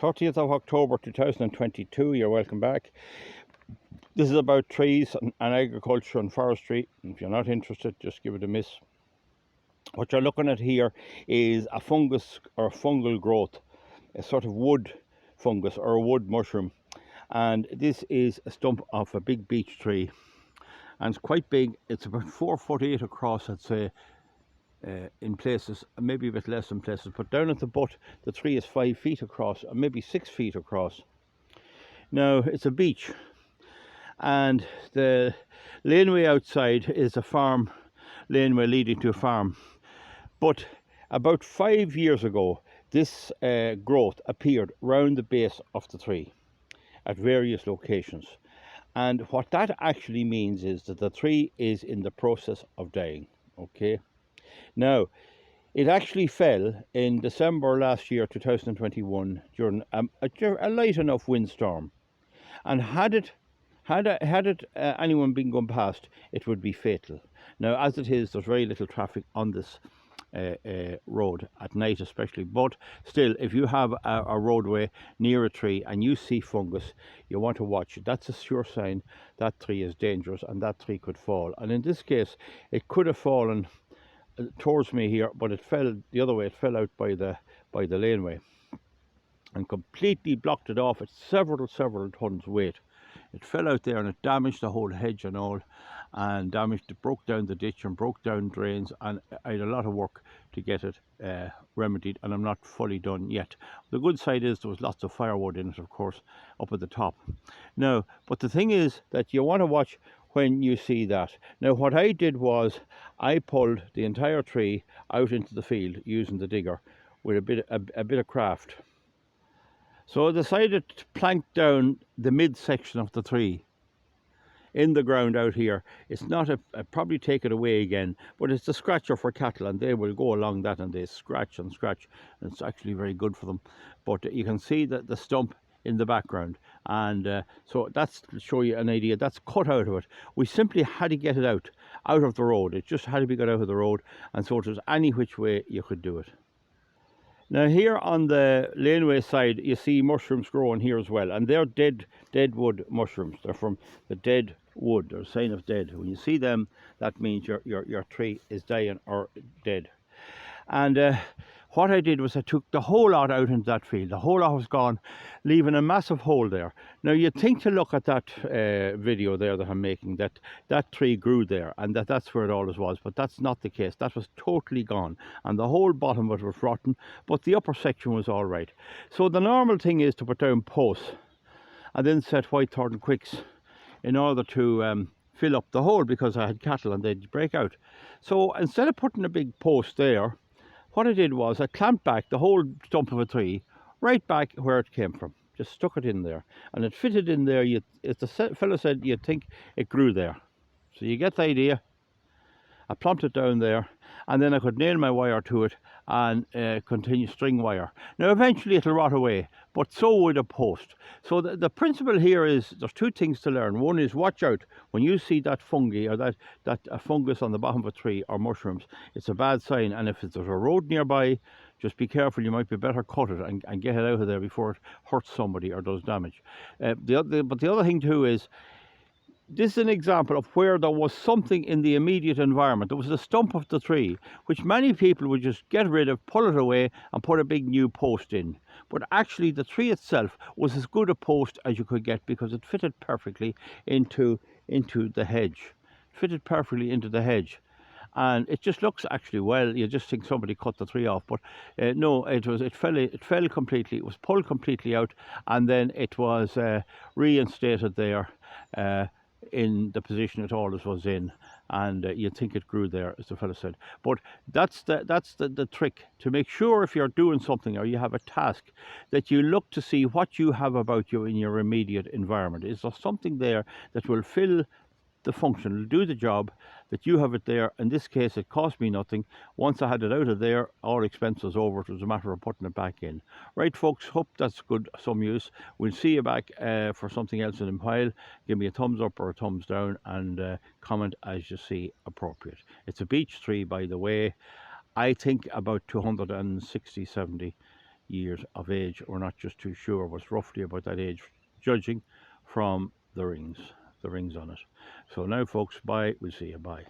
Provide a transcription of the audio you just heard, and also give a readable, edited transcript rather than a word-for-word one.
30th of October 2022. You're welcome back. This is about trees and agriculture and forestry. If you're not interested, just give it a miss. What you're looking at here is a fungus or fungal growth, a sort of wood fungus or a wood mushroom. And this is a stump of a big beech tree. And it's quite big. It's about 4'8" across, I'd say. In places, maybe a bit less in places, but down at the butt, the tree is 5 feet across, or maybe 6 feet across. Now, it's a beech, and the laneway outside is a farm laneway leading to a farm. But about 5 years ago, this growth appeared round the base of the tree at various locations. And what that actually means is that the tree is in the process of dying, okay? Now, it actually fell in December last year, 2021, during a light enough windstorm. And had anyone been going past, it would be fatal. Now, as it is, there's very little traffic on this road at night especially, but still, if you have a roadway near a tree and you see fungus, you want to watch it. That's a sure sign that tree is dangerous and that tree could fall. And in this case, it could have fallen towards me here, but it fell the other way. It fell out by the laneway and completely blocked it off at several tons weight. It fell out there and it damaged the whole hedge and all, and broke down the ditch and broke down drains, and I had a lot of work to get it remedied, and I'm not fully done yet. The good side is there was lots of firewood in it, of course, up at the top. Now, but the thing is that you want to watch when you see that. Now, what I did was I pulled the entire tree out into the field using the digger with a bit of craft. So I decided to plank down the midsection of the tree in the ground out here. It's not I'd probably take it away again, but it's a scratcher for cattle, and they will go along that and they scratch and scratch, and it's actually very good for them. But you can see that the stump in the background, and so that's to show you an idea. That's cut out of it. We simply had to get it out of the road. It just had to be got out of the road, and so it was any which way you could do it. Now, here on the laneway side, you see mushrooms growing here as well, and they're dead wood mushrooms. They're from the dead wood. They're a sign of dead. When you see them, that means your tree is dying or dead. And what I did was I took the whole lot out into that field. The whole lot was gone, leaving a massive hole there. Now, you'd think to look at that video there that I'm making, that tree grew there and that's where it always was, but that's not the case. That was totally gone, and the whole bottom of it was rotten, but the upper section was all right. So the normal thing is to put down posts and then set whitethorn quicks in order to fill up the hole, because I had cattle and they'd break out. So instead of putting a big post there, what I did was I clamped back the whole stump of a tree right back where it came from. Just stuck it in there, and it fitted in there. As the fellow said, you'd think it grew there. So you get the idea. I plumped it down there, and then I could nail my wire to it and continue string wire. Now, eventually it'll rot away, but so would a post. So the principle here is there's two things to learn. One is watch out when you see that fungi or that fungus on the bottom of a tree or mushrooms. It's a bad sign, and if there's a road nearby, just be careful. You might be better cut it and get it out of there before it hurts somebody or does damage. But the other thing too is, this is an example of where there was something in the immediate environment. There was the stump of the tree, which many people would just get rid of, pull it away and put a big new post in. But actually the tree itself was as good a post as you could get, because it fitted perfectly into the hedge. Fitted perfectly into the hedge. And it just looks actually well. You just think somebody cut the tree off, but no, it fell completely. It was pulled completely out, and then it was reinstated there in the position it always was in, and you'd think it grew there, as the fellow said. But that's the trick, to make sure if you're doing something or you have a task, that you look to see what you have about you in your immediate environment. Is there something there that will fill the function, will do the job, that you have it there? In this case, it cost me nothing. Once I had it out of there, all expenses over. It was a matter of putting it back in. Right, folks, hope that's good, some use. We'll see you back for something else in a while. Give me a thumbs up or a thumbs down, and comment as you see appropriate. It's a beech tree, by the way. I think about 260, 70 years of age. We're not just too sure, but it's roughly about that age, judging from the rings on it. So now, folks, bye. We'll see you. Bye.